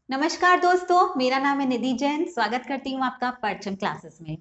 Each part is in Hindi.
नमस्कार दोस्तों, मेरा नाम है निधि जैन। स्वागत करती हूँ आपका परचम क्लासेस में।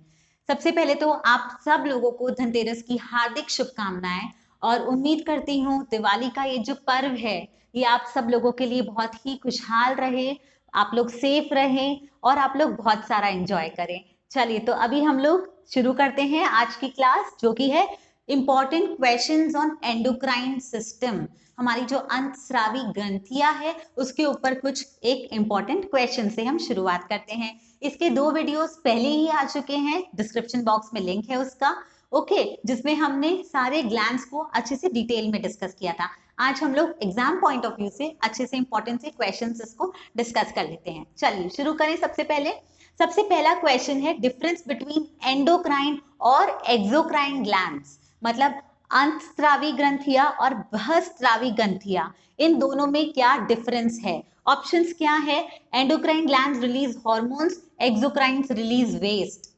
सबसे पहले तो आप सब लोगों को धनतेरस की हार्दिक शुभकामनाएं और उम्मीद करती हूँ दिवाली का ये जो पर्व है ये आप सब लोगों के लिए बहुत ही खुशहाल रहे, आप लोग सेफ रहें और आप लोग बहुत सारा एंजॉय करें। चलिए तो अभी हम लोग शुरू करते हैं आज की क्लास, जो कि है important questions on endocrine system. हमारी जो अंतस्रावी ग्रंथियां है उसके ऊपर कुछ एक इंपॉर्टेंट क्वेश्चन से हम शुरुआत करते हैं। इसके 2 वीडियोस पहले ही आ चुके हैं, डिस्क्रिप्शन बॉक्स में लिंक है उसका, ओके, जिसमें हमने सारे ग्लैंड्स को अच्छे से डिटेल में डिस्कस किया था। आज हम लोग एग्जाम पॉइंट ऑफ व्यू से अच्छे से इंपॉर्टेंट से क्वेश्चंस इसको डिस्कस कर लेते हैं। चलिए शुरू करें। सबसे पहला क्वेश्चन है डिफरेंस बिटवीन एंडोक्राइन और एक्सोक्राइन ग्लैंड्स, मतलब अंतस्रावी ग्रंथियां और बहस्रावी ग्रंथियां, इन दोनों में क्या डिफरेंस है। ऑप्शंस क्या है? Endocrine glands release hormones, exocrines release waste.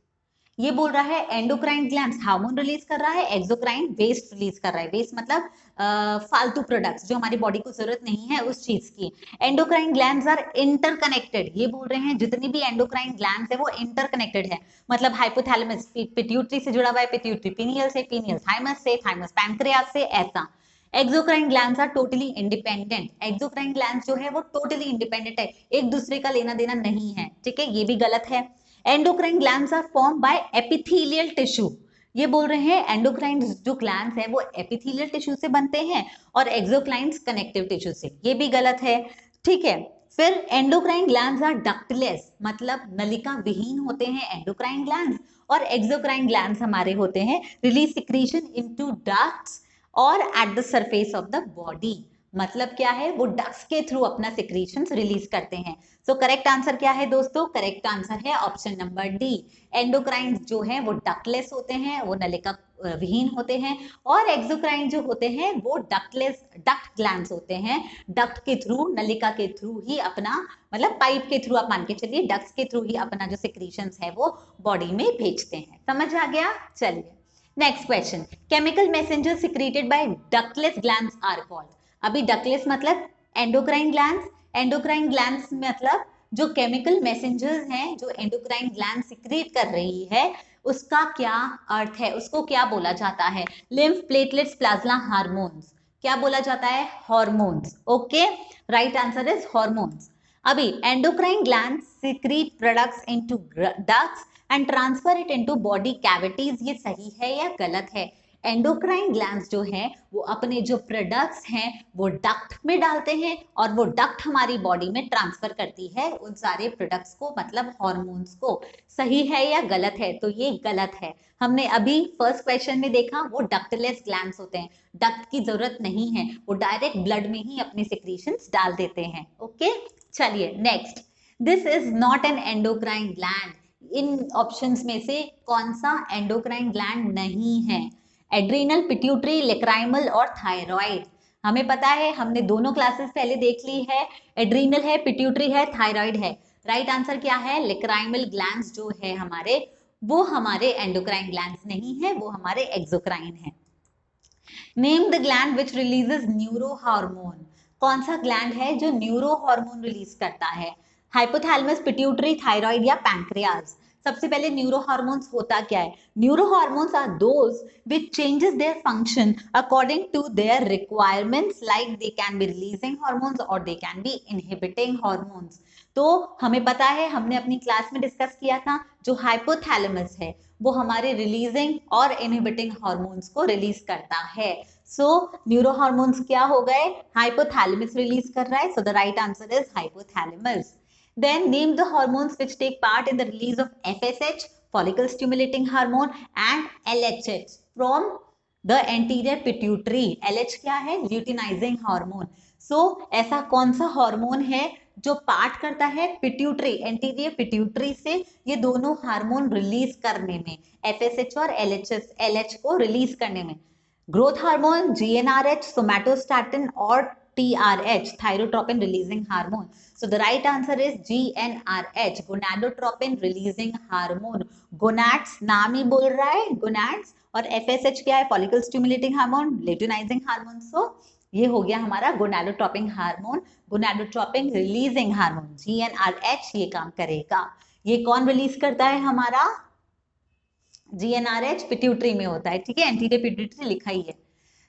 ये बोल रहा है एंडोक्राइन ग्लैंड्स हार्मोन रिलीज कर रहा है, एक्सोक्राइन वेस्ट रिलीज कर रहा है। वेस्ट मतलब फालतू प्रोडक्ट्स जो हमारी बॉडी को जरूरत नहीं है उस चीज की। एंडोक्राइन ग्लैंड्स आर इंटरकनेक्टेड, ये बोल रहे हैं जितनी भी एंडोक्राइन ग्लैंड्स है वो इंटरकनेक्टेड है। मतलब हाइपोथैलेमस पिट्यूटरी से जुड़ा हुआ है, पिट्यूटरी पिनियल से, पिनियल थाइमस से, थाइमस पैनक्रियास से, ऐसा। Exocrine glands are totally independent, exocrine glands जो है वो टोटली इंडिपेंडेंट है, एक दूसरे का लेना देना नहीं है, ठीक है, ये भी गलत है। Endocrine glands are form by epithelial tissue, ये बोल रहे हैं एंडोक्राइन जो ग्लैंड्स है वो एपिथेलियल टिश्यू से बनते हैं और एक्सोक्राइन्स कनेक्टिव टिश्यू से, ये भी गलत है, ठीक है। फिर एंडोक्राइन ग्लैंड्स आर डक्टलेस, मतलब नलिका विहीन होते हैं एंडोक्राइन ग्लैंड्स, और एक्सोक्राइन ग्लैंड्स हमारे होते हैं रिलीज सिक्रीशन इनटू डक्ट्स और at the surface of the body, मतलब क्या है, वो डक्ट्स के थ्रू अपना सिक्रीशंस रिलीज करते हैं। सो करेक्ट आंसर क्या है दोस्तों? करेक्ट आंसर है ऑप्शन नंबर डी। एंडोक्राइन जो है वो डक्टलेस होते हैं, वो नलिका विहीन होते हैं, और एक्सोक्राइन जो होते हैं वो डक्टलेस डक्ट ग्लैंड्स होते हैं, डक्ट के थ्रू, नलिका के थ्रू ही अपना, मतलब पाइप के थ्रू आप मान के चलिए, डक्ट्स के थ्रू ही अपना जो सिक्रीशंस है वो बॉडी में भेजते हैं। समझ आ गया? चलिए next question, chemical messenger secreted by ductless glands are called. अभी डक्टलेस मतलब एंडोक्राइन ग्लैंड्स, एंडोक्राइन ग्लैंड्स मतलब जो केमिकल मैसेंजर्स हैं जो एंडोक्राइन ग्लैंड सिक्रीट कर रही है उसका क्या अर्थ है, उसको क्या बोला जाता है? Lymph, platelets, plasma, hormones. क्या बोला जाता है? Hormones. Okay, right answer is hormones. अभी endocrine gland secrete products into ducts and transfer it into body cavities, ये सही है या गलत है? एंडोक्राइन ग्लैंड्स जो हैं वो अपने जो प्रोडक्ट्स हैं वो डक्ट में डालते हैं और वो डक्ट हमारी बॉडी में ट्रांसफर करती है उन सारे प्रोडक्ट्स को, मतलब हॉर्मोन्स को। सही है या गलत है? तो ये गलत है। हमने अभी फर्स्ट क्वेश्चन में देखा वो डक्टलेस ग्लैंड्स होते हैं, डक्ट की जरूरत नहीं है, वो डायरेक्ट ब्लड में ही अपने सिक्रीशंस डाल देते हैं। ओके, चलिए next, this is not an endocrine gland. In options में से कौन सा एंडोक्राइन ग्लैंड नहीं है? एड्रीनल, पिट्यूटरी, लेक्राइमल और थायराइड। हमें पता है, हमने दोनों क्लासेस पहले देख ली है, एड्रीनल है, पिट्यूटरी है, थायराइड है। राइट आंसर क्या है? लेक्राइमल ग्लैंड्स जो है हमारे, वो हमारे एंडोक्राइन ग्लैंड्स नहीं है, वो हमारे एक्सोक्राइन है। Name the gland which releases neuro hormone. कौन सा ग्लैंड है जो न्यूरो हार्मोन रिलीज करता है? हाइपोथैलेमस, पिट्यूटरी, थायराइड या पैंक्रियाज? सबसे पहले न्यूरो हार्मोन्स होता क्या है? Neuro hormones are those which changes their function according to their requirements, like they can be releasing hormones or they can be inhibiting hormones। तो हमें पता है, हमने अपनी क्लास में डिस्कस किया था, जो हाइपोथैलेमस है वो हमारे रिलीजिंग और इनहिबिटिंग हार्मोन्स को रिलीज करता है। सो न्यूरो हार्मोन्स क्या हो गए? हाइपोथैलेमस रिलीज कर रहा है, so the right answer is hypothalamus. Then name the hormones which take part in the release of FSH, follicle stimulating hormone, and LHH from the anterior pituitary। LH क्या है? Luteinizing hormone। So ऐसा कौन सा हार्मोन है जो पार्ट करता है पिट्यूटरी, एंटीरियर पिट्यूटरी से ये दोनों हार्मोन रिलीज करने में, FSH और LH को रिलीज करने में? ग्रोथ हार्मोन, GnRH, सोमैटोस्टैटिन और TRH, thyrotropin releasing hormone. So the right answer is GnRH, gonadotropin releasing hormone. Gonads नाम ही बोल रहा है, गोनाड्स, और FSH क्या है? Follicle stimulating hormone, luteinizing hormone. So ये हो गया हमारा gonadotropin hormone, gonadotropin releasing hormone, GnRH ये काम करेगा। ये कौन रिलीज करता है हमारा? GnRH पिट्यूटरी में होता है, ठीक है, एंटीरियर पिट्यूटरी लिखा ही है।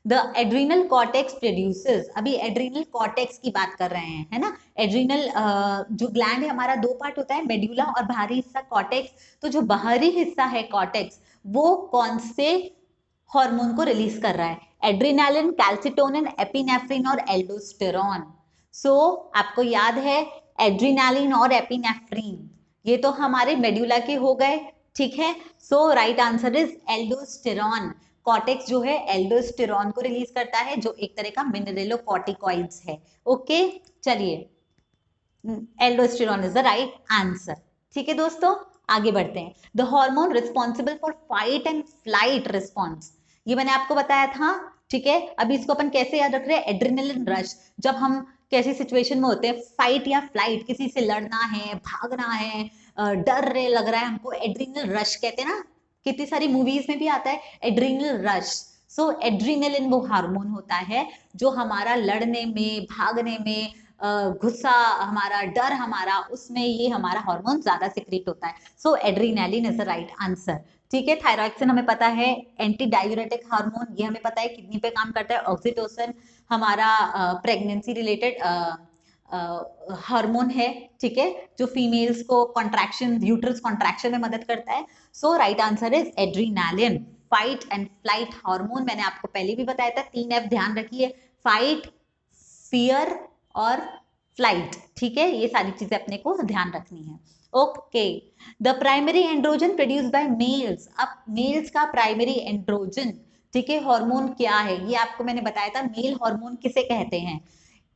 द एड्रीनल कॉर्टेक्स प्रोड्यूसेस, अभी एड्रीनल कॉर्टेक्स की बात कर रहे हैं, है ना। एड्रीनल जो ग्लैंड है हमारा, दो पार्ट होता है, मेड्यूला और बाहरी हिस्सा कॉर्टेक्स। तो जो बाहरी हिस्सा है कॉर्टेक्स, वो कौन से हार्मोन को रिलीज कर रहा है? एड्रेनालिन, कैल्सिटोनिन, एपिनेफ्रिन और एल्डोस्टेरॉन। सो आपको याद है एड्रेनालिन और एपिनेफ्रिन, ये तो हमारे मेड्यूला के हो गए, ठीक है। So right answer is aldosterone. Cortex जो है एल्डोस्टेरॉन को रिलीज करता है, जो एक तरह का मिनरेलोकॉर्टिकॉइड्स है। ओके, चलिए, aldosterone is the right answer. ठीक है दोस्तों, आगे बढ़ते हैं। The hormone responsible for fight and flight response, ये मैंने आपको बताया था, ठीक है। अभी इसको अपन कैसे याद रख रहे हैं? एड्रेनलिन रश, जब हम कैसी सिचुएशन में होते हैं, फाइट या फ्लाइट, किसी से लड़ना है, भागना है, डर लग रहा है हमको, एड्रेनल रश कहते हैं ना, कितनी सारी मूवीज में भी आता है एड्रेनल रश। सो एड्रेनलिन वो हार्मोन होता है जो हमारा लड़ने में, भागने में, गुस्सा हमारा, डर हमारा, उसमें ये हमारा हार्मोन ज्यादा सिक्रीट होता है। So adrenaline is the right answer, ठीक है। थायरॉक्सिन हमें पता है एंटी डाययूरेटिक हार्मोन, ये हमें पता है किडनी पे काम करता है। ऑक्सीटोसिन हमारा प्रेगनेंसी रिलेटेड हार्मोन है, ठीक है, जो फीमेल्स को कॉन्ट्रैक्शन, यूट्रस कॉन्ट्रैक्शन में मदद करता है। So right answer is adrenaline. Fight and flight hormone मैंने आपको पहले भी बताया था, 3F ध्यान रखिए, फाइट, फियर और फ्लाइट, ठीक है, ये सारी चीजें अपने को ध्यान रखनी है। Okay, the primary androgen produced by males, अब मेल्स का प्राइमरी एंड्रोजन, ठीक है, हार्मोन क्या है, ये आपको मैंने बताया था। मेल हार्मोन किसे कहते हैं?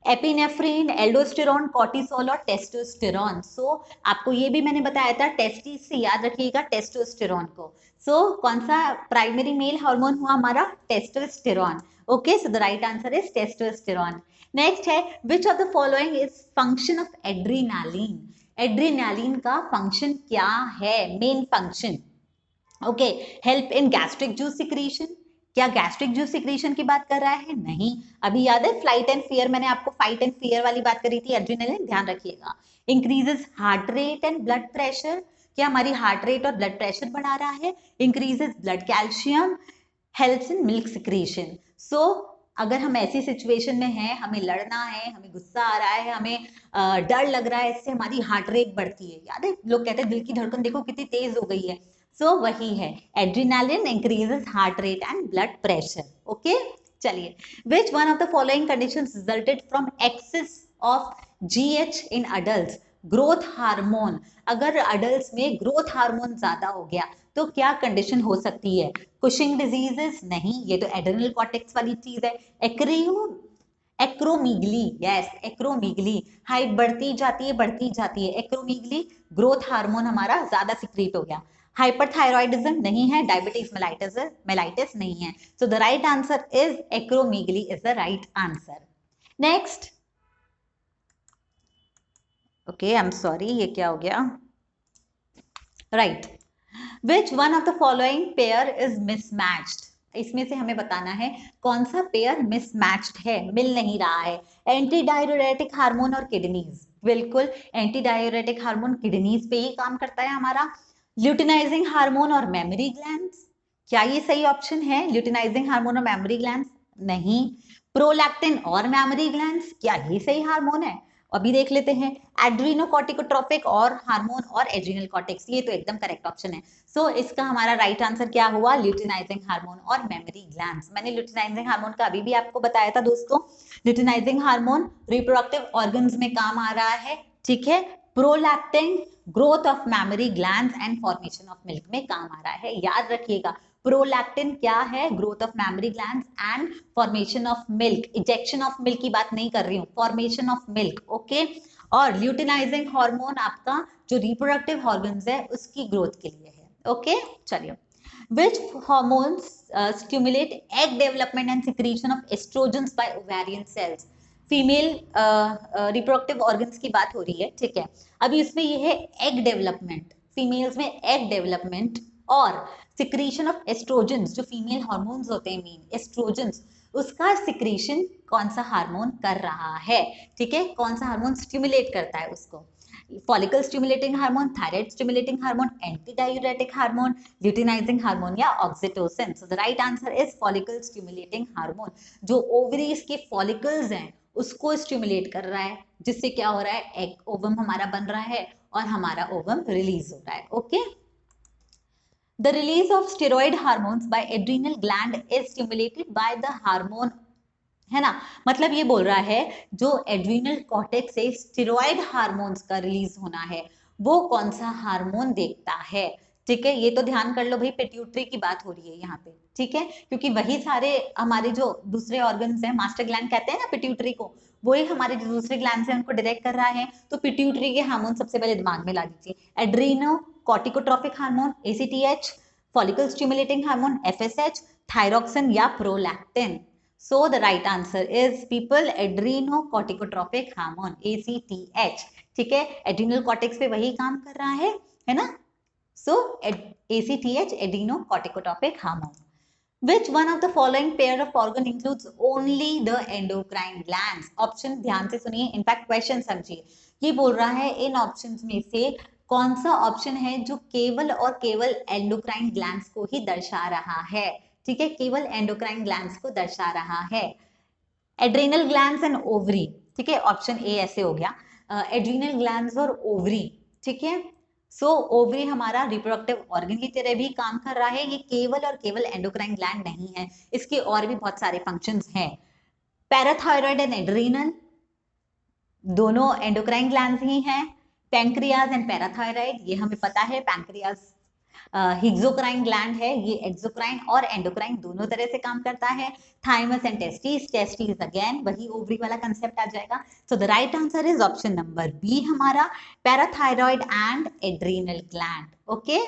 एपिनेफ्रिन, एल्डोस्टेरॉन, कॉर्टिसोल और टेस्टोस्टेरॉन। सो आपको ये भी मैंने बताया था, टेस्टिस से याद रखिएगा टेस्टोस्टेरॉन को। सो कौन सा प्राइमरी मेल हार्मोन हुआ हमारा? Testosterone. Okay, so the right answer is testosterone. Next है, which of the following is function of adrenaline, adrenaline का फंक्शन क्या है, main function? Okay, help in gastric juice secretion, क्या गैस्ट्रिक जूस सिक्रीशन की बात कर रहा है? नहीं। अभी याद है फ्लाइट एंड फियर, मैंने आपको फाइट एंड फियर वाली बात करी थी, एड्रेनालिन, ध्यान रखिएगा। Increases heart rate and blood pressure, क्या हमारी हार्ट रेट और ब्लड प्रेशर बढ़ा रहा है? Increases blood calcium, helps in milk secretion. So अगर हम ऐसी सिचुएशन में हैं, हमें लड़ना है, हमें गुस्सा आ रहा है, हमें डर लग रहा है, इससे हमारी हार्ट रेट बढ़ती है। याद है, लोग कहते हैं दिल की धड़कन देखो कितनी तेज हो गई है। सो वही है, adrenaline increases heart rate and blood pressure. Okay, चलिए, which one of the following conditions resulted from excess of GH in adults, growth hormone, अगर अडल्ट्स में ग्रोथ हार्मोन ज्यादा हो गया तो क्या कंडीशन हो सकती है? Cushing diseases? नहीं, ये तो एड्रेनल कॉर्टेक्स वाली चीज है। एक्रोमीगली, यस, एक्रोमीगली, हाइट बढ़ती जाती है, बढ़ती जाती है, एक्रोमीगली, ग्रोथ हार्मोन हमारा ज्यादा सिक्रीट हो गया। हाइपरथायरॉइडिज्म नहीं है, डायबिटीज मेलाइटिस नहीं है। So the right answer is acromegaly is the right answer. Next, okay, I am sorry, ये क्या हो गया? Right, which one of the following pair is mismatched, इसमें से हमें बताना है कौन सा पेयर मिसमैच्ड है, मिल नहीं रहा है। एंटी डाययूरेटिक हार्मोन और किडनीज, बिल्कुल एंटी डाययूरेटिक हार्मोन किडनीज पे ही काम करता है हमारा। ल्यूटिनाइजिंग हार्मोन और मेमोरी ग्लैंड्स, क्या ये सही ऑप्शन है? ल्यूटिनाइजिंग हार्मोन और मेमोरी ग्लैंड्स? नहीं। प्रोलैक्टिन और मेमोरी ग्लैंड्स, क्या ये सही हार्मोन है? अभी देख लेते हैं, एड्रीनोकॉर्टिकोट्रोपिक और हार्मोन और एड्रीनल कॉर्टेक्स, ये तो एकदम करेक्ट ऑप्शन है। सो इसका हमारा राइट आंसर क्या हुआ? ल्यूटिनाइजिंग हार्मोन और मेमोरी ग्लैंड्स। मैंने ल्यूटिनाइजिंग हार्मोन का अभी भी आपको बताया था दोस्तों, ल्यूटिनाइजिंग हार्मोन रिप्रोडक्टिव ऑर्गन्स में काम आ रहा है, ठीक है। Prolactin growth of mammary glands and formation of milk में काम आ रहा है, याद रखिएगा। प्रोलैक्टिन क्या है? Growth of mammary glands and formation of milk, ejection of milk की बात नहीं कर रही हूँ, फॉर्मेशन ऑफ मिल्क, ओके। और ल्यूटिनाइजिंग हार्मोन आपका जो रिप्रोडक्टिव ऑर्गन्स है उसकी ग्रोथ के लिए है, ओके। चलिए, which hormones stimulate egg development and secretion of estrogens by ovarian cells, female reproductive organs की बात हो रही है, ठीक है। अभी इसमें ये है एग डेवलपमेंट, फीमेल्स में एग डेवलपमेंट और सिक्रीशन ऑफ एस्ट्रोजेंस, जो फीमेल हार्मोन्स होते हैं मेन एस्ट्रोजेंस, उसका सिक्रीशन कौन सा हार्मोन कर रहा है, ठीक है, कौन सा हार्मोन स्टिमुलेट करता है उसको, follicle stimulating hormone, thyroid stimulating hormone, anti diuretic hormone, luteinizing hormone या oxytocin. So the right answer is follicle stimulating hormone. जो ओवरीज के फॉलिकल्स हैं उसको स्टिमुलेट कर रहा है, जिससे क्या हो रहा है, एग ओवम हमारा बन रहा है और हमारा ओवम रिलीज हो रहा है। Okay, the release of steroid hormones by adrenal gland is stimulated by the hormone, है ना, मतलब ये बोल रहा है जो एड्रीनल कॉर्टेक्स से स्टेरॉइड हार्मोन्स का रिलीज होना है वो कौन सा हार्मोन देखता है, ठीक है, ये तो ध्यान कर लो भाई, पिट्यूटरी की बात हो रही है यहाँ पे, ठीक है, क्योंकि वही सारे हमारे जो दूसरे ऑर्गन्स हैं, मास्टर ग्लैंड कहते हैं ना पिट्यूटरी को, वही हमारे जो दूसरे ग्लैंड्स हैं उनको डायरेक्ट कर रहा है, तो पिट्यूटरी के हार्मोन सबसे पहले दिमाग में ला दीजिए, adreno corticotropic hormone ACTH, follicle stimulating hormone FSH, thyroxine या prolactin. So the right answer is people adrenocorticotropic hormone ACTH, ठीक है, adrenal cortex पे वही काम कर रहा है ना, so ACTH adrenocorticotropic hormone. Which one of the following pair of organ includes only the endocrine glands? Option ध्यान से सुनिए, इनफैक्ट क्वेश्चन समझिए, ये बोल रहा है इन ऑप्शंस में से कौन सा ऑप्शन है जो केवल और केवल एंडोक्राइन ग्लैंड्स को ही दर्शा रहा है, ठीक है, केवल एंडोक्राइन ग्लैंड्स को दर्शा रहा है, एड्रेनल ग्लैंड्स एंड ओवरी, ठीक है, ऑप्शन ए ऐसे हो गया, एड्रेनल ग्लैंड्स और ओवरी, ठीक है, सो ओवरी हमारा रिप्रोडक्टिव ऑर्गन की तरह भी काम कर रहा है, ये केवल और केवल एंडोक्राइन ग्लैंड नहीं है, इसके और भी बहुत सारे फंक्शंस हैं, पैराथायरॉयड एंड एड्रेनल दोनों एंडोक्राइन ग्लैंड्स ही हैं, पैंक्रियाज एंड पैराथायरॉयड ये हमें पता है, पैंक्रियाज हिग्जोक्राइन ग्लैंड है, ये एक्सोक्राइन और एंडोक्राइन दोनों तरह से काम करता है, thymus and testis, testis again वही ओवरी वाला कंसेप्ट आ जाएगा, so the right answer is option number B हमारा parathyroid and adrenal gland. Okay,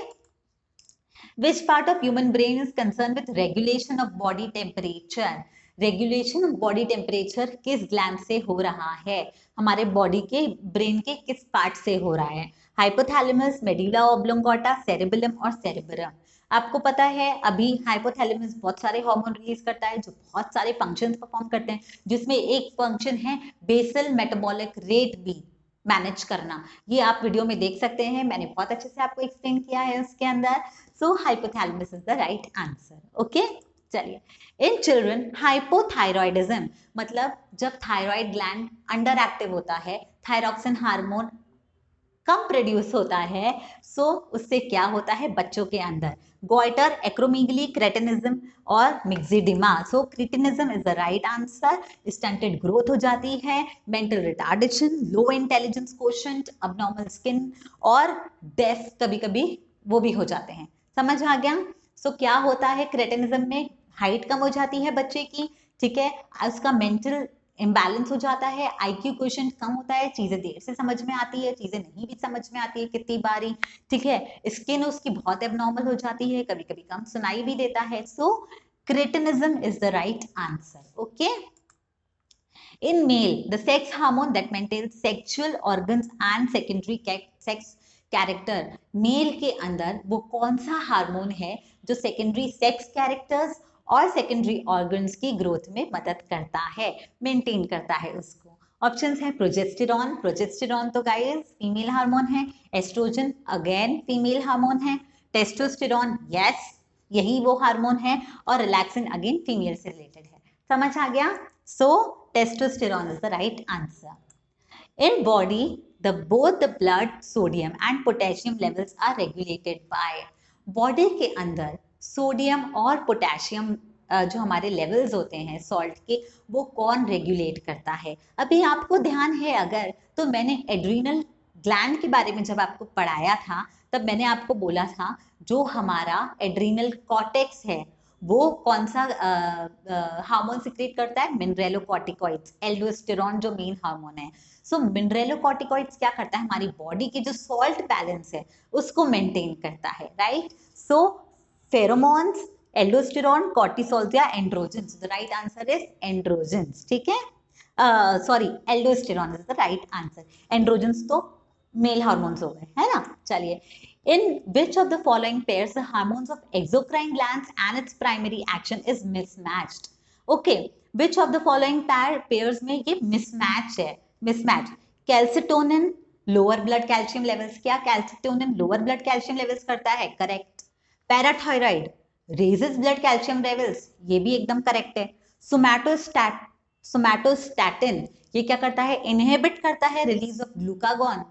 which part of human brain is concerned with regulation of body temperature? Regulation of body temperature किस ग्लैंड से हो रहा है, हमारे बॉडी के ब्रेन के किस पार्ट से हो रहा है, हाइपोथैलेमस, मेडुला ऑब्लोंगेटा, सेरेबेलम और सेरेब्रम। आपको पता है अभी हाइपोथैलेमस बहुत सारे हार्मोन रिलीज करता है जो बहुत सारे फंक्शंस परफॉर्म करते हैं, जिसमें एक फंक्शन है बेसल मेटाबॉलिक रेट भी मैनेज करना, ये आप वीडियो में देख सकते हैं, मैंने बहुत अच्छे से आपको एक्सप्लेन किया है उसके अंदर, so hypothalamus is the right answer. Okay, चलिए, इन चिल्ड्रन हाइपोथायरॉयडिज्म मतलब जब थायराइड ग्लैंड अंडर एक्टिव होता है, थायरॉक्सिन हार्मोन कम प्रोड्यूस होता है, सो उससे क्या होता है बच्चों के अंदर, गोइटर, एक्रोमीगली, क्रेटिनिज्म और myxoedema. So cretinism is the right answer, stunted growth हो जाती है, mental retardation, low intelligence quotient, abnormal skin और डेफ कभी कभी वो भी हो जाते हैं, समझ आ गया। सो क्या होता है क्रेटिनिज्म में, हाइट कम हो जाती है बच्चे की, ठीक है, उसका मेंटल इम्बैलेंस हो जाता है, IQ क्वेश्चन कम होता है, चीजें देर से समझ में आती है, चीजें नहीं भी समझ में आती है कितनी बारी, ठीक है, स्किन उसकी बहुत एबनॉर्मल हो जाती है, कभी कभी कम सुनाई भी देता है, so cretinism is the right answer. Okay, in male the sex hormone that maintains sexual organs and secondary sex character, male के अंदर वो कौन सा हार्मोन है जो सेकेंडरी सेक्स कैरेक्टर्स और सेकेंडरी ऑर्गन्स की ग्रोथ में मदद करता है, मेंटेन करता है उसको। ऑप्शंस है प्रोजेस्टेरॉन, प्रोजेस्टेरॉन तो गाइस फीमेल हार्मोन है, एस्ट्रोजन अगेन फीमेल हार्मोन है, टेस्टोस्टेरॉन यस यही वो हार्मोन है, और रिलैक्सिन अगेन फीमेल से रिलेटेड है, समझ आ गया। So testosterone is the right answer. In body, both the blood sodium and potassium levels are regulated by. Body के अंदर सोडियम और पोटेशियम जो हमारे लेवल्स होते हैं सॉल्ट के, वो कौन रेगुलेट करता है। अभी आपको ध्यान है अगर, तो मैंने एड्रीनल ग्लैंड के बारे में जब आपको पढ़ाया था तब मैंने आपको बोला था जो हमारा एड्रीनल कॉर्टेक्स है वो कौन सा हार्मोन सिक्रेट करता है, मिनरेलोकॉर्टिकॉइड्स, एल्डोस्टेरॉन जो मेन हार्मोन है। सो मिनरेलोकॉर्टिकॉइड्स क्या करता है, हमारी बॉडी की जो सॉल्ट बैलेंस है उसको मेंटेन करता है, राइट। सो फेरोमोन्स, एल्डोस्टेरॉन, कॉर्टिसोल्स या androgens, the right answer is androgens, ठीक है, sorry aldosterone is the right answer, androgens तो मेल हार्मोन्स हो गए, है ना। चलिए, in which of the following pairs the hormones of exocrine glands and its primary action is mismatched? Okay, which of the following pairs में ये मिसमैच है, mismatch. Calcitonin lower blood calcium levels, क्या calcitonin lower blood calcium levels करता है? Correct. Parathyroid raises blood calcium levels, ये भी एकदम करेक्ट है। सोमैटोस्टैटिन ये क्या करता है? इनहिबिट करता है रिलीज ऑफ ग्लूकागॉन।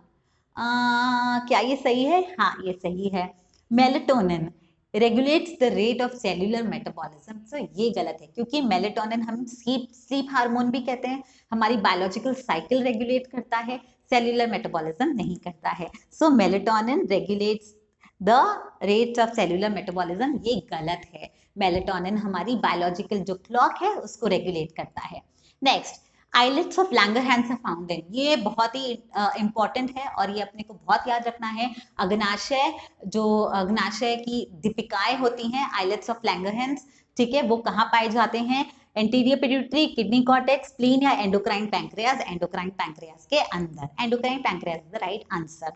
क्या ये सही है? हाँ ये सही है। Melatonin regulates the rate of cellular metabolism, तो ये गलत है क्योंकि मेलेटोनिन हम स्लीप हार्मोन भी कहते हैं, हमारी बायोलॉजिकल साइकिल रेगुलेट करता है, सेल्यूलर मेटाबॉलिज्म नहीं करता है। So melatonin regulates the rates of cellular metabolism, ये गलत है। मेलेटोनिन हमारी बायोलॉजिकल जो क्लॉक है उसको रेगुलेट करता है। Next, islets of Langerhans are found in, ये बहुत ही इंपॉर्टेंट है और ये अपने को बहुत याद रखना है। अग्नाशय, जो अग्नाशय की दीपिकाएं होती हैं आइलेट्स ऑफ लैंगरहैंस, ठीक है, वो कहाँ पाए जाते हैं? Anterior pituitary, kidney cortex, spleen या एंडोक्राइन पैंक्रियाज? एंडोक्राइन पैंक्रियाज के अंदर, endocrine pancreas is the right answer.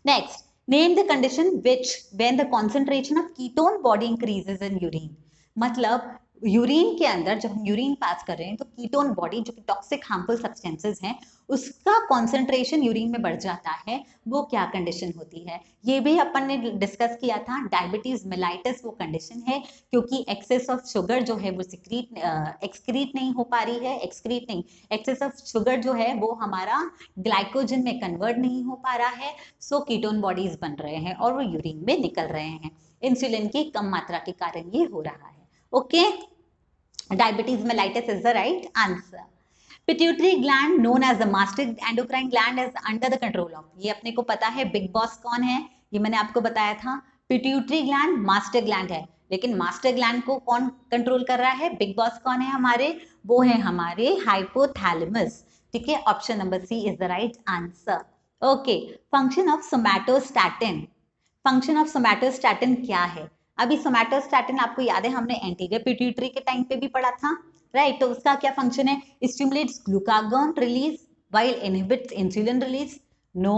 Next, name the condition which when the concentration of ketone body increases in urine, मतलब यूरिन के अंदर जब हम यूरिन पास कर रहे हैं तो कीटोन बॉडी जो कि टॉक्सिक हार्मफुल सब्सटेंसेस हैं उसका कॉन्सेंट्रेशन यूरिन में बढ़ जाता है, वो क्या कंडीशन होती है? ये भी अपन ने डिस्कस किया था, डायबिटीज मेलाइटिस वो कंडीशन है क्योंकि एक्सेस ऑफ शुगर जो है वो एक्सक्रीट नहीं हो पा रही है, एक्सेस ऑफ शुगर जो है वो हमारा ग्लाइकोजन में कन्वर्ट नहीं हो पा रहा है, सो कीटोन बॉडीज बन रहे हैं और वो यूरिन में निकल रहे हैं, इंसुलिन की कम मात्रा के कारण ये हो रहा है। Okay, diabetes mellitus is the right answer. Pituitary gland known as the master endocrine gland is under the control of, ये अपने को पता है बिग बॉस कौन है, ये मैंने आपको बताया था। पिट्यूटरी ग्लैंड मास्टर ग्लैंड है, लेकिन मास्टर ग्लैंड को कौन कंट्रोल कर रहा है? बिग बॉस कौन है हमारे? वो है हमारे हाइपोथैलेमस, ठीक है, option number C is the right answer. Okay, function of somatostatin, function of somatostatin क्या है? अभी सोमैटोस्टैटिन आपको याद है हमने एंटीरियर पिट्यूटरी के टाइम पे भी पढ़ा था, राइट? तो उसका क्या फंक्शन है? Stimulates glucagon release while inhibits insulin release. No,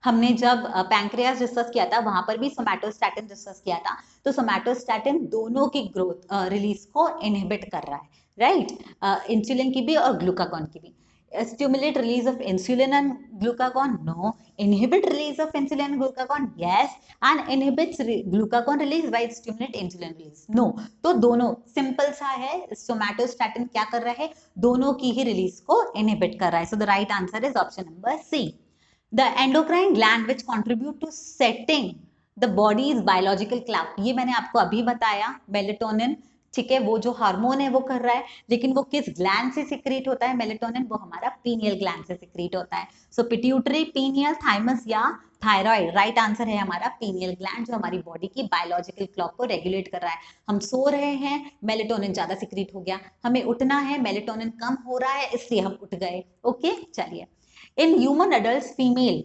हमने जब पैंक्रियास डिस्कस किया था वहां पर भी सोमैटोस्टैटिन डिस्कस किया था, तो सोमैटोस्टैटिन दोनों की ग्रोथ रिलीज को इनहिबिट कर रहा है, राइट? इंसुलिन की भी और ग्लूकागॉन की भी। Stimulate release of insulin and glucagon? No. Inhibit release of insulin and glucagon? Yes. And inhibits glucagon release while stimulate insulin release? No. तो दोनों सिंपल सा है, सोमैटोस्टैटिन क्या कर रहा है? दोनों की ही रिलीज को इनहिबिट कर रहा है। So the right answer is option number C. The endocrine gland which contribute to setting the body's biological clock, ये मैंने आपको अभी बताया, मेलेटोनिन, ठीक है, वो जो हार्मोन है वो कर रहा है, लेकिन वो किस ग्लैंड से सिक्रीट होता है? मेलेटोनिन वो हमारा पीनियल ग्लैंड से सिक्रीट होता है। सो पिट्यूटरी, पीनियल, थाइमस या थायराइड, राइट आंसर है हमारा पीनियल ग्लैंड, जो हमारी बॉडी की बायोलॉजिकल क्लॉक को रेगुलेट कर रहा है। हम सो रहे हैं, मेलेटोनिन ज्यादा सिक्रीट हो गया, हमें उठना है, मेलेटोनिन कम हो रहा है, इसलिए हम उठ गए। ओके, चलिए, in human adult female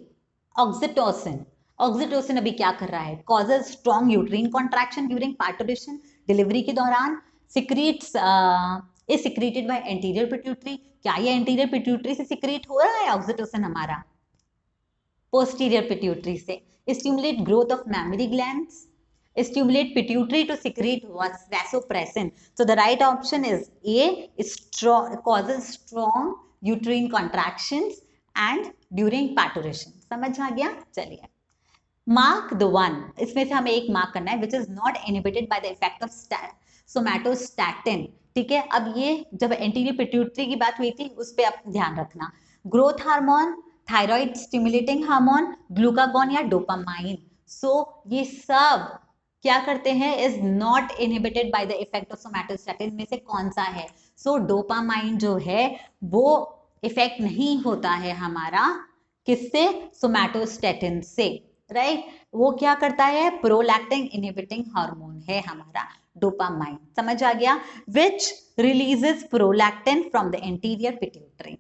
oxytocin, oxytocin अभी क्या कर रहा है? Causes strong uterine contraction during parturition, delivery के दौरान, secretes is secreted by anterior pituitary, क्या ये एंटीरियर पिट्यूटरी से सिक्रीट हो रहा है ऑक्सीटोसिन हमारा? पोस्टीरियर पिट्यूटरी से। Stimulate growth of memory glands, stimulate pituitary to secrete vasopressin. So the right option is A, strong, causes strong uterine contractions and during parturition. समझ आ गया? चलिए, mark the one, इसमें से हमें एक मार्क करना है, which is not inhibited by the effect of somatostatin. ठीक है, अब ये जब एंटीरियर पिट्यूटरी की बात हुई थी उस पर आप ध्यान रखना, growth hormone, thyroid stimulating hormone, glucagon या डोपामाइन, सो ये सब क्या करते हैं? Is not inhibited by the effect of somatostatin, में से कौन सा है? सो डोपामाइन जो है वो इफेक्ट नहीं होता है हमारा किससे? सोमैटोस्टैटिन से, राइट? वो क्या करता है? प्रोलैक्टिन इनहिबिटिंग हार्मोन है हमारा डोपामाइन, समझ आ गया? Which releases prolactin from the anterior pituitary,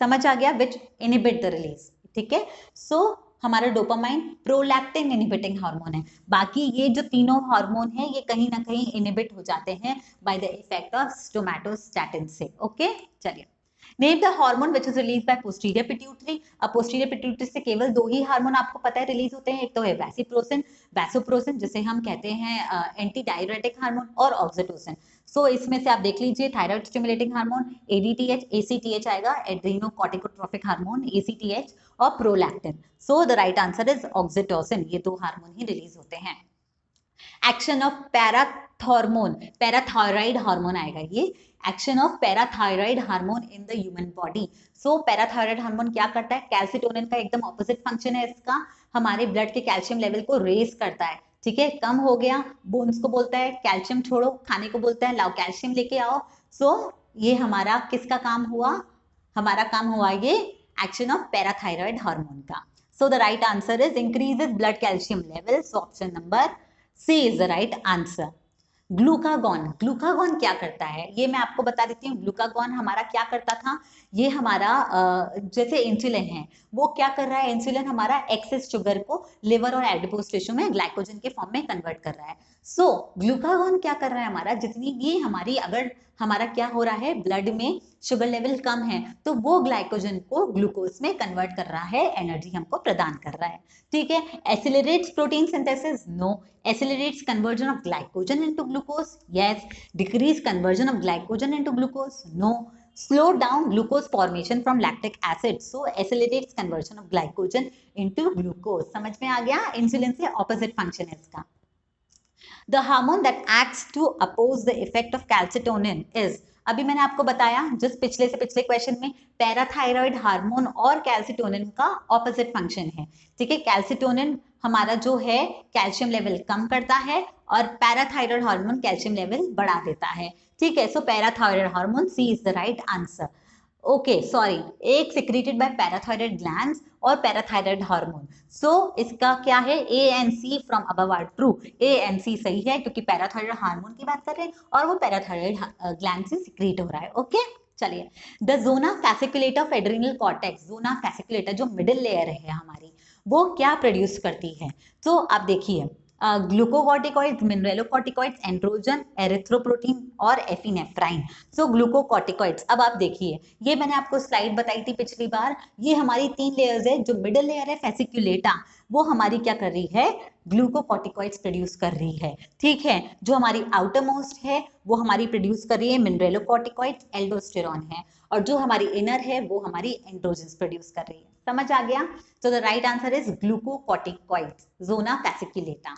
समझ आ गया? विच इनहिबिट द रिलीज, ठीक है? सो हमारा डोपामाइन प्रोलैक्टिन इनहिबिटिंग हार्मोन है, बाकी ये जो तीनों हार्मोन है ये कहीं ना कहीं इनहिबिट हो जाते हैं by the effect of somatostatin से। ओके, चलिए name the hormone which is release by posterior pituitary. अब पोस्टीरियर पिट्यूटरी से केवल दो ही हार्मोन आपको पता है रिलीज होते हैं, एक तो है वैसोप्रोसिन जिसे हम कहते हैं एंटी डाययूरेटिक हार्मोन, और ऑक्सीटोसिन। सो इसमें से आप देख लीजिए थायराइड स्टिमुलेटिंग हार्मोन एडीटीएच, एसीटीएच आएगा, एड्रीनोकॉर्टिकोट्रोफिक हार्मोन एसीटीएच, और prolactin. So the right answer is oxytocin, ये दो हार्मोन ही रिलीज होते हैं। एक्शन ऑफ पैराथायराइड हार्मोन आएगा ये, action of parathyroid hormone in the human body. So parathyroid hormone क्या करता है, कैल्सिटोनिन का एकदम ऑपोजिट फंक्शन है इसका, हमारे ब्लड के कैल्शियम लेवल को रेज करता है, ठीक है, कम हो गया, बोन्स को बोलता है कैल्शियम छोड़ो, खाने को बोलता है लाओ कैल्शियम लेके आओ। सो ये हमारा किसका काम हुआ, हमारा काम हुआ ये एक्शन ऑफ पैराथायराइड हार्मोन का। So the right answer is increases blood calcium level, so option number C is the right answer. Glucagon, glucagon क्या करता है ये मैं आपको बता देती हूँ। ग्लूकागॉन हमारा क्या करता था, ये हमारा जैसे इंसुलिन है, वो क्या कर रहा है, इंसुलिन हमारा एक्सेस शुगर को लिवर और एडिपोज टिश्यू में ग्लाइकोजन के फॉर्म में कन्वर्ट कर रहा है। सो ग्लूकागॉन क्या कर रहा है, हमारा जितनी भी हमारी, अगर हमारा क्या हो रहा है ब्लड में शुगर लेवल कम है, तो वो ग्लाइकोजन को ग्लूकोज में कन्वर्ट कर रहा है, एनर्जी हमको प्रदान कर रहा है, ठीक है। Accelerates protein synthesis, no. accelerates conversion of glycogen into glucose, yes. Decrease conversion of glycogen into glucose, no. Slow down glucose formation from lactic acid, so accelerates conversion of glycogen into glucose। समझ में आ गया, इंसुलिन से ऑपोजिट फंक्शन है इसका। The hormone that acts to oppose the effect of calcitonin is, अभी मैंने आपको बताया जिस पिछले से पिछले क्वेश्चन में, पैराथायराइड हार्मोन और कैल्सिटोनिन का ऑपोजिट फंक्शन है, ठीक है। कैल्सिटोनिन हमारा जो है कैल्शियम लेवल कम करता है, और पैराथायराइड हार्मोन कैल्शियम लेवल बढ़ा देता है, ठीक है। So parathyroid hormone, C is the right answer. Okay sorry, एक सिक्रेटेड बाय पैराथायराइड ग्लैंड्स और पैराथायराइड हार्मोन। सो इसका क्या है, A and C from above are true, A and C सही है क्योंकि पैराथायराइड हार्मोन की बात कर रहे हैं और वो पैराथायराइड ग्लैंड से सिक्रीट हो रहा है, ओके। चलिए, the zona fasciculata of adrenal cortex, zona fasciculata जो मिडिल लेयर है हमारी, वो क्या प्रोड्यूस करती है, तो आप देखिए ग्लूकोकॉर्टिकॉइड्स, मिनरलोकॉर्टिकॉइड्स, एंड्रोजन, एरिथ्रोप्रोटीन और एफिनेफ्राइन। सो ग्लूकोकॉर्टिकॉइड्स, अब आप देखिए ये मैंने आपको स्लाइड बताई थी पिछली बार, ये हमारी तीन लेयर्स है, जो मिडिल लेयर है फैसिकुलेटा, वो हमारी क्या कर रही है, ग्लूकोकॉर्टिकॉइड्स प्रोड्यूस कर रही है, ठीक है। जो हमारी आउटर मोस्ट है वो हमारी प्रोड्यूस कर रही है मिनरलोकॉर्टिकॉइड्स, एल्डोस्टेरॉन है, और जो हमारी इनर है वो हमारी एंड्रोजन्स प्रोड्यूस कर रही है। समझ आ गया, तो the right answer is glucocorticoids, zona fasciculata.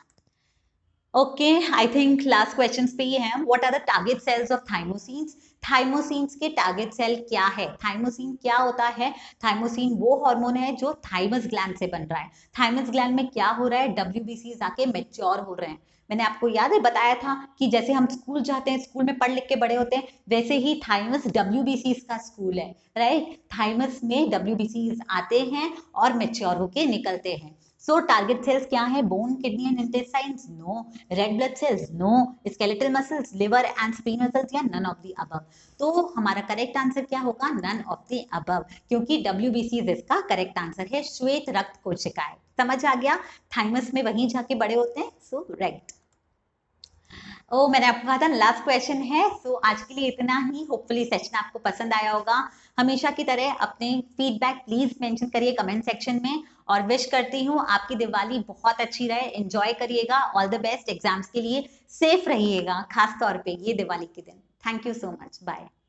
Okay, I think last question पे ये है, what are the target cells of thymosins. Thymosins के टारगेट सेल क्या है, थाइमोसिन क्या होता है, थाइमोसिन वो हार्मोन है जो थाइमस ग्लैंड से बन रहा है। थाइमस ग्लैंड में क्या हो रहा है, डब्ल्यूबीसीज आके मैच्योर हो रहे हैं। मैंने आपको याद है बताया था कि जैसे हम स्कूल जाते हैं, स्कूल में पढ़ लिख के बड़े होते हैं, वैसे ही थाइमस डब्ल्यूबीसीज का स्कूल है, राइट। थाइमस में डब्ल्यूबीसीज आते हैं और मैच्योर होके निकलते हैं। सो टारगेट सेल्स क्या है, bone, kidney and intestines, no. Red blood cells, no. Skeletal muscles, liver and spleen muscles, या नन ऑफ द अबव। तो हमारा करेक्ट आंसर क्या होगा, नन ऑफ द अबव, क्योंकि डब्ल्यूबीसी इसका करेक्ट आंसर है, श्वेत रक्त कोशिकाएं। समझ आ गया, थाइमस में वहीं जाके बड़े होते हैं, सो राइट। ओ मैंने आपको कहा था लास्ट क्वेश्चन है। सो आज के लिए इतना ही, होपफुली सेशन आपको पसंद आया होगा। हमेशा की तरह अपने फीडबैक प्लीज मेंशन करिए कमेंट सेक्शन में, और विश करती हूँ आपकी दिवाली बहुत अच्छी रहे, एंजॉय करिएगा, ऑल द बेस्ट एग्जाम्स के लिए, सेफ रहिएगा खास तौर पे ये दिवाली के दिन। Thank you so much, bye.